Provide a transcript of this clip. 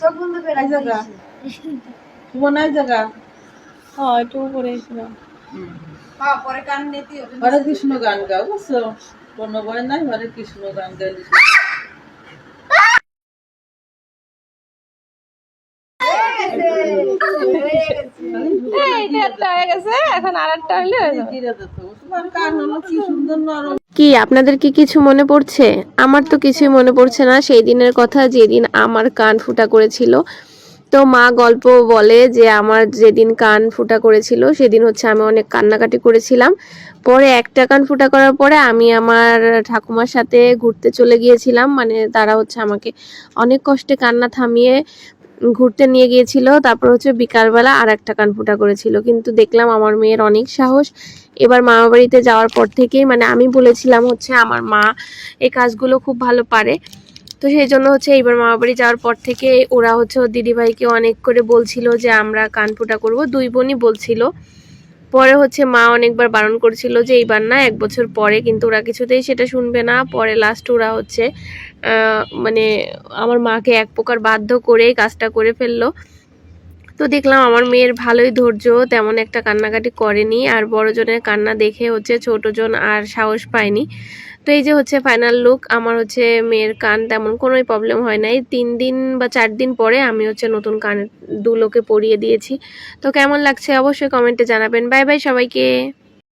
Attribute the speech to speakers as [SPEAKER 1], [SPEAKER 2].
[SPEAKER 1] চোখ বন্ধ করে
[SPEAKER 2] এই জায়গা মনে হয় জায়গা
[SPEAKER 3] হ্যাঁ একটু উপরে ছিল।
[SPEAKER 1] হ্যাঁ পরে কান নিতে হবে
[SPEAKER 2] হরে কৃষ্ণ গান গাও বুঝছো কোনো বই নাই হরে কৃষ্ণ গান গাইলে
[SPEAKER 3] এইটা একটা হয়ে গেছে, এখন আরেকটা হইলে হয়ে যাবে।
[SPEAKER 2] কিরা দিত তোমার কান হলো কি সুন্দর নরম।
[SPEAKER 4] কি আপনাদের কি কিছু মনে পড়ছে? আমার তো কিছুই মনে পড়ছে না সেই দিনের কথা যেদিন আমার কান ফুটা করেছিল। তো মা গল্প বলে যে আমার যেদিন কান ফুটা করেছিল সেদিন হচ্ছে আমি অনেক কান্নাকাটি করেছিলাম। পরে একটা কান ফুটা করার পরে আমি আমার ঠাকুমার সাথে ঘুরতে চলে গিয়েছিলাম, মানে তারা হচ্ছে আমাকে অনেক কষ্টে কান্না থামিয়ে ঘুরতে নিয়ে গিয়েছিল। তারপর হচ্ছে বিকালবেলা আর একটা কান ফুটা করেছিল, কিন্তু দেখলাম আমার মেয়ের অনেক সাহস। এবার মামা বাড়িতে যাওয়ার পর থেকেই মানে আমি বলেছিলাম হচ্ছে আমার মা এই কাজগুলো খুব ভালো পারে, তো সেই জন্য হচ্ছে এইবার মামা বাড়ি যাওয়ার পর থেকে ওরা হচ্ছে ওর দিদিভাইকে অনেক করে বলছিল যে আমরা কান ফুটা করবো, দুই বোনই বলছিল। পরে হচ্ছে মা অনেকবার বারণ করেছিল যে এইবার না, 1 বছর পরে, কিন্তু ওরা কিছুতেই সেটা শুনবে না। পরে লাস্ট ওরা হচ্ছে মানে আমার মাকে এক প্রকার বাধ্য করে কাজটা করে ফেললো। তো দেখলাম আমার মেয়ের ভালোই ধৈর্য, তেমন একটা কান্নাকাটি করেনি। আর বড়জনের কান্না দেখে হচ্ছে ছোটজন আর সাহস পায়নি। তো এই যে হচ্ছে ফাইনাল লুক, আমার হচ্ছে মেয়ের কান তেমন কোনোই প্রবলেম হয় নাই। 3 দিন বা 4 দিন পরে আমি হচ্ছে নতুন কানের দুলোকে পরিয়ে দিয়েছি। তো কেমন লাগছে অবশ্যই কমেন্টে জানাবেন। বাই বাই সবাইকে।